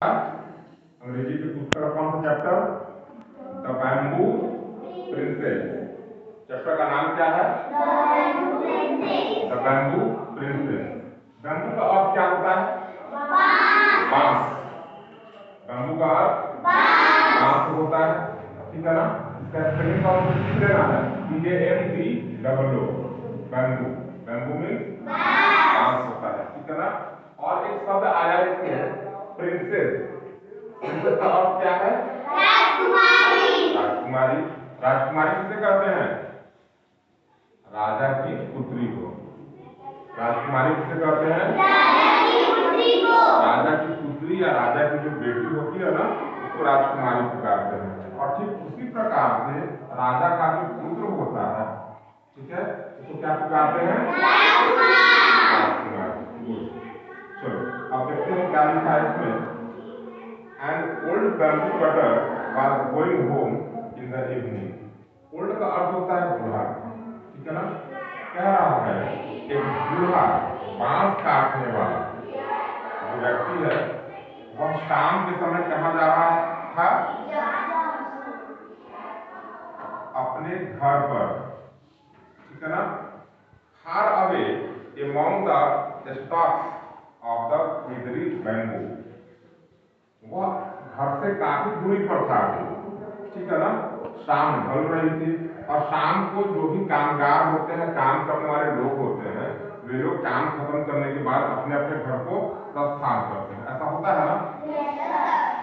अंग्रेजी की पुस्तक का कौन सा chapter? The bamboo princess. Chapter का नाम क्या है? The bamboo princess. बैम्बू का अर्थ क्या होता है? बांस। बैम्बू का अर्थ बांस होता है, ठीक है ना? इसका स्पेलिंग का आपको सीख लेना है, BAMBOO। बैम्बू, बैम्बू मीन्स बांस होता है, ठीक है ना? और एक शब्द आया इसमें, प्रिंसेस। प्रिंसेस का अर्थ क्या है? राजकुमारी। राजकुमारी। राजकुमारी किसे कहते हैं? राजा की पुत्री को। राजकुमारी किसे कहते हैं? राजा की पुत्री को। राजा की पुत्री या राजा की जो बेटी होती है ना, उसको राजकुमारी कहते हैं। और ठीक उसी प्रकार से राजा का जो पुत्र होता है, ठीक है, उसको क्या पुकारते हैं? राजकुमार। चलो अब देखते हैं क्या लिखा है इसमें। An old bamboo cutter was going home in the evening. Old का अर्थ होता है बूढ़ा, ठीक है ना? कह रहा है एक बूढ़ा बांस काटने वाला जो व्यक्ति है, वह शाम के समय कहाँ जा रहा था? अपने घर पर, ठीक है ना? Far away among the stalks of the withery bamboo. वह घर से काफी दूरी पर था, ठीक है ना? शाम ढल रही थी और शाम को जो भी कामगार होते हैं, काम करने वाले लोग होते हैं, वे लोग काम खत्म करने के बाद अपने अपने घर को प्रस्थान करते हैं। ऐसा होता है ना?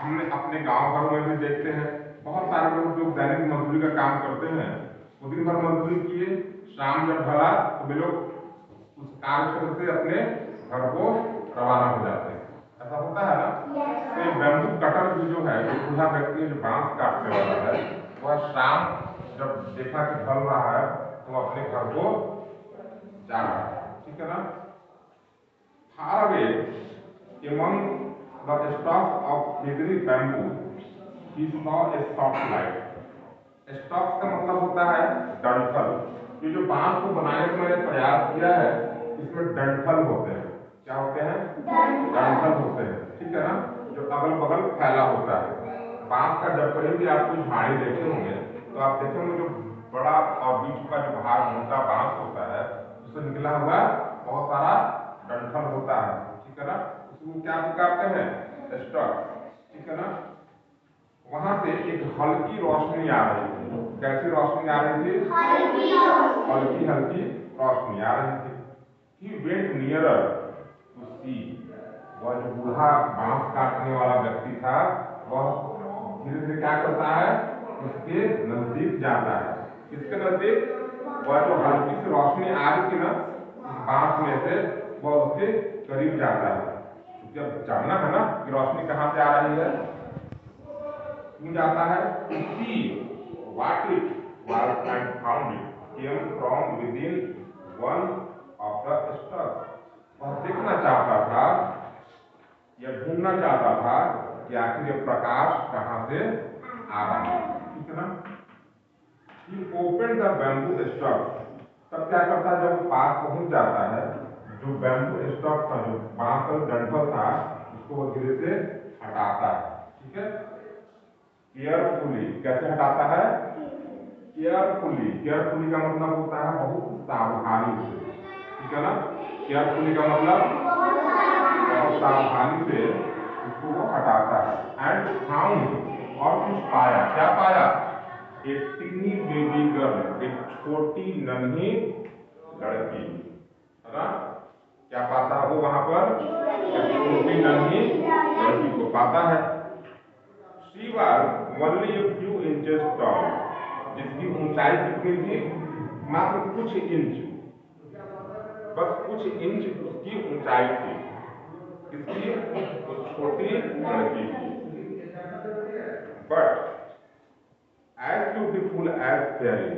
हमने अपने गांव घरों में भी देखते हैं, बहुत सारे लोग जो दैनिक मजदूरी का काम करते हैं, वो दिन भर मजदूरी किए, शाम जब ढला तो वे लोग उस कार्य क्षेत्र से अपने घर को रवाना हो जाते हैं। ऐसा होता है ना? तो ये बैम्बू कटर भी जो है, जो बूढ़ा व्यक्ति है जो बांस काटने वाला है, वह शाम जब देखा कि ढल रहा है तो अपने घर को जा रहा है, ठीक है ना? Far away among the stalks of withery bamboo, he saw a soft light. Stocks का मतलब होता है डंठल। ये जो बांस को बनाने का मैंने प्रयास किया है, इसमें डंठल होते हैं। क्या होते हैं? डंठल होते हैं, ठीक है ना? जो अगल बगल फैला होता है। बांस का जब कहीं भी आप कोई झाड़ी देखे होंगे तो आप देखेंगे जो बड़ा और बीच का जो भाग मोटा बांस होता है, उससे निकला हुआ बहुत सारा डंठल होता है, ठीक है ना? उसको क्या पुकारते हैं? स्टॉक, ठीक है ना? वहां से एक हल्की रोशनी आ रही थी। कैसी रोशनी आ रही थी? हल्की हल्की रोशनी आ रही थी। He went nearer to see. वह जो बूढ़ा बांस काटने वाला व्यक्ति था, वह धीरे धीरे क्या करता है? उसके नजदीक जाता है। किसके नजदीक? वह जो हल्की सी रोशनी आ रही थी ना उस बांस में से, वह उसके करीब जाता है। क्योंकि अब जानना है ना कि रोशनी कहाँ से आ रही है। जाता है to see what it was and found it came from within one of the stalks. वह देखना चाहता था या ढूंढना चाहता था कि आखिर ये प्रकाश कहाँ से आ रहा है, ठीक है ना? He opened the bamboo stalk. तब क्या करता है? जब पास पहुंच जाता है, जो बैम्बू स्टॉक था, जो बांस का डंठल था, उसको वो धीरे से हटाता है, ठीक है? केयरफुली। कैसे हटाता है? केयरफुली। केयरफुली का मतलब होता है बहुत सावधानी से, ठीक है ना? केयरफुली का मतलब बहुत सावधानी से उसको वो हटाता है। एंड फाउंड, और कुछ पाया। क्या पाया? एक टीनी बेबी गर्ल, एक छोटी नन्ही लड़की, है ना? क्या पाता है वो वहां पर? एक छोटी नन्ही लड़की को पाता है। She was only a few inches tall. जिसकी ऊंचाई कितनी थी? मात्र कुछ इंच, बस कुछ इंच उसकी ऊंचाई थी। किसकी? उस छोटी लड़की की। But as beautiful as fairy.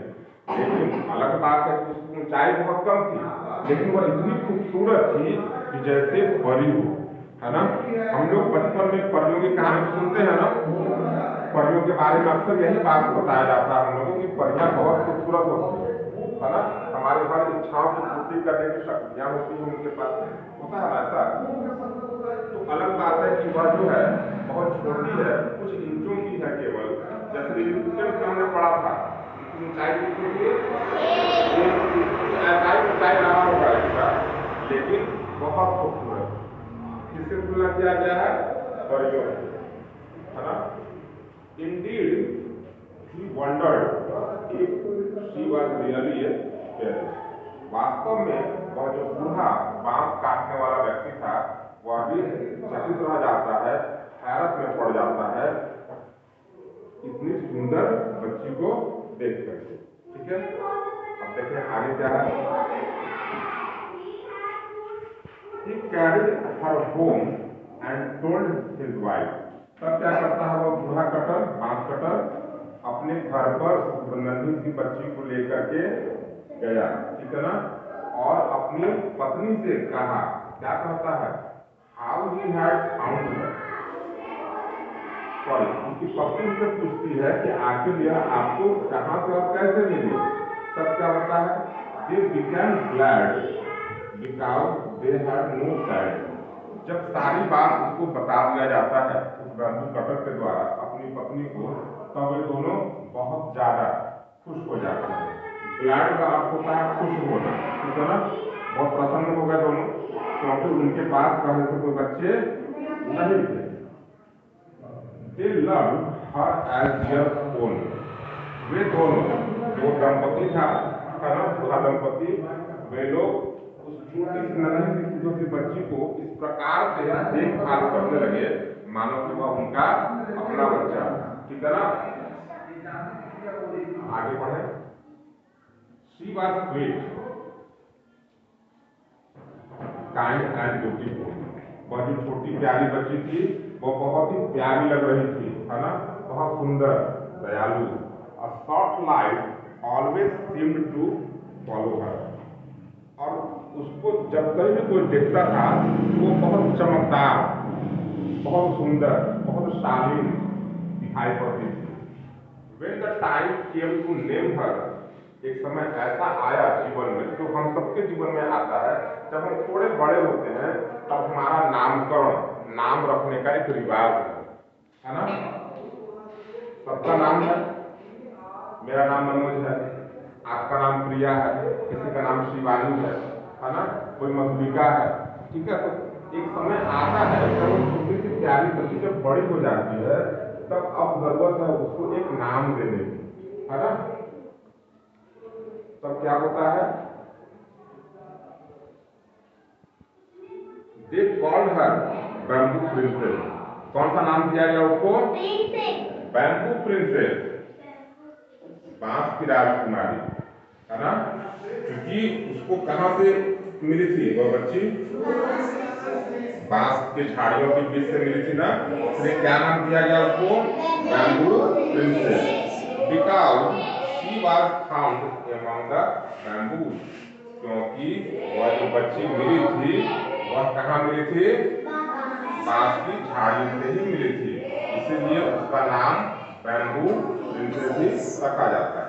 लेकिन अलग बात है कि उसकी ऊंचाई बहुत कम थी, लेकिन वह इतनी खूबसूरत थी कि जैसे परी हो, है ना? हम लोग बचपन में परियों की कहानी सुनते हैं ना, परियों के बारे में अक्सर यही बात बताया जाता है हम लोगों की परियां बहुत खूबसूरत होती है ना? हमारी हर इच्छाओं की पूर्ति करने की शक्तियां होती हैं उनके पास, होता है ना ऐसा? तो अलग बात है कि वह जो है छोटी है, कुछ इंचों की है केवल। जैसे डिस्टेंस हमने पढ़ा था, इसकी ऊंचाई कितनी थी, ऐसा ही ऊंचाई रहा होगा इसका, लेकिन बहुत खूबसूरत। किससे तुलना किया गया है, परियों, है ना। Indeed, he wondered if she was really a fairy. वास्तव में वह जो बूढ़ा बांस काटने वाला व्यक्ति था, वह भी चकित रह जाता है, हैरत में पड़ जाता है इतनी सुंदर बच्ची को देख करके। ठीक है, अब देखें आगे क्या है। He carried her home and told his wife. तब क्या करता है वो बूढ़ा कटर, बांस कटर, अपने घर पर नन्ही सी बच्ची को लेकर के गया, ठीक है ना, और अपनी पत्नी से कहा, क्या कहता है, how he had found her. Sorry, उसकी पत्नी से पूछती है कि आखिर यह आपको कहां से और कैसे मिली। तब क्या होता है, they became glad because they had no child. जब सारी बात उसको बता दिया जाता है उस बैम्बू कटर के द्वारा अपनी पत्नी को, तब वे दोनों बहुत ज्यादा खुश हो जाते हैं। ग्लैड का अर्थ होता है खुश होना, ठीक है ना, बहुत प्रसन्न हो गए दोनों, क्योंकि उनके पास पहले से कोई बच्चे नहीं थे। They loved her as their own. वे दोनों जो दंपति था, है ना, दूल्हा दंपति, वे लोग उस छोटी सी नन्ही सी बच्ची को इस प्रकार से देखभाल करने लगे मानो कि वह उनका अपना बच्चा, ठीक है ना। आगे बढ़े। She was sweet, kind and beautiful. वह जो छोटी प्यारी बच्ची थी वो बहुत ही प्यारी लग रही थी, है ना, बहुत सुंदर, दयालु। A soft light always seemed to follow her. और उसको जब कभी भी कोई देखता था तो वो बहुत चमकदार, बहुत सुंदर, बहुत शालीन दिखाई पड़ती थी। When the time came to name her, एक समय ऐसा आया जीवन में जो हम सबके जीवन में आता है, जब हम थोड़े बड़े होते हैं तब हमारा नामकरण, नाम रखने का एक रिवाज है ना। सबका नाम है, मेरा नाम मनोज है, आपका नाम प्रिया है, किसी का नाम शिवानी है ना, कोई मधुलिका है, ठीक है। तो एक समय आता है जब वो छोटी सी प्यारी बच्ची जब बड़ी हो जाती है तब अब जरूरत है उसको एक नाम देने की, है ना। तब क्या होता है, they called her bamboo princess. कौन सा नाम दिया गया उसको, बैम्बू प्रिंसेस, बांस की राजकुमारी, है ना, क्योंकि उसको कहां से मिली थी वह बच्ची, बांस के झाड़ियों के बीच से मिली थी ना, इसलिए क्या नाम दिया गया उसको, bamboo princess, because she was found among the bamboo. क्योंकि वह जो बच्ची मिली थी वह कहाँ मिली थी, बांस की झाड़ी से ही मिली थी, इसीलिए उसका नाम बैम्बू प्रिंसेस ही रखा जाता है।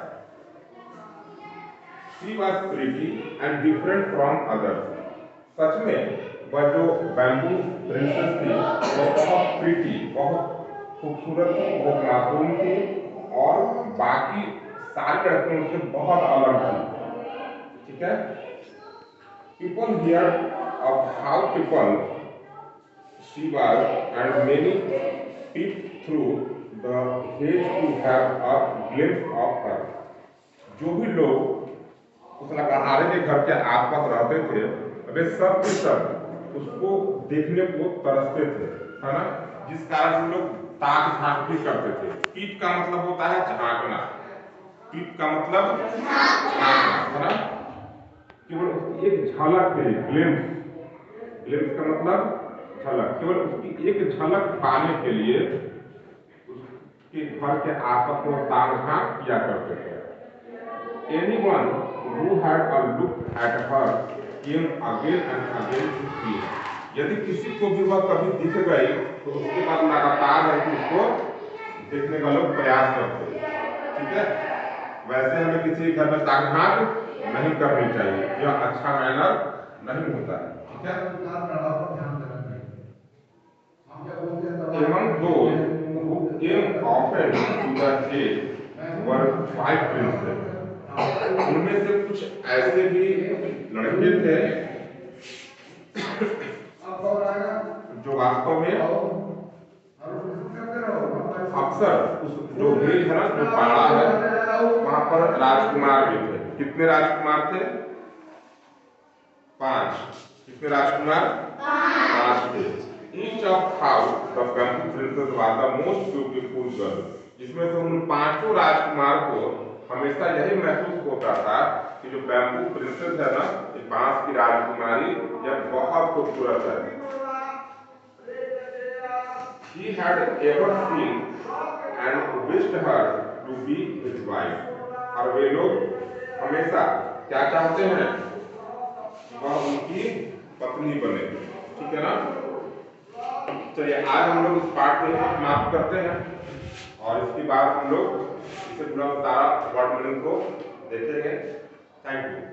She was pretty and different from others. सच में वह जो बैम्बू प्रिंसेस थी वह बहुत प्रीटी, बहुत खूबसूरत थी, बहुत मासूम थी और बाकी सारी लड़कियों से बहुत अलग थी, ठीक है। People heard of how people she was and many peeped through the hedge to have a glimpse of her. जो भी लोग उस लकड़हारे के घर के आसपास रहते थे वे सब के सब उसको देखने को तरसते थे, है ना, जिस कारण से लोग ताक झांक भी करते थे। पीप का मतलब होता है झांकना, पीप का मतलब झांकना, है ना, केवल उसकी एक झलक के लिए, ग्लिम्स, ग्लिम्स का मतलब झलक, केवल उसकी एक झलक पाने के लिए उसके घर के आसपास वो ताक झांक किया करते थे। Anyone who had a look at her came again and again to see her. यदि किसी को भी वह कभी दिख गई तो उसके बाद लगातार है कि उसको देखने का लोग प्रयास करते हैं, ठीक है। वैसे हमें किसी घर में ताक झांक नहीं करनी चाहिए, यह अच्छा मैनर नहीं होता है, ठीक है। among those who came often to the head were 5 princes. उनमें से कुछ ऐसे भी लड़के थे जो वास्तव में अक्सर उस जो हिल है ना जो पहाड़ा है वहां पर राजकुमार भी थे। कितने राजकुमार थे? 5। कितने राजकुमार? 5 थे। Each of house the bamboo princess was the most beautiful girl. इसमें से उन 5 राजकुमार को हमेशा यही महसूस होता था कि जो बैम्बू प्रिंसेस है ना, ये बांस की राजकुमारी, यह बहुत खूबसूरत है। He had ever seen and wished her to be his wife. और वे लोग हमेशा क्या चाहते हैं? वह उनकी पत्नी बने। ठीक है ना? चलिए आज हम लोग इस पाठ को समाप्त करते हैं और इसके बाद हम लोग इसे पूरा सारा वर्ड मीनिंग को देखेंगे। Thank you.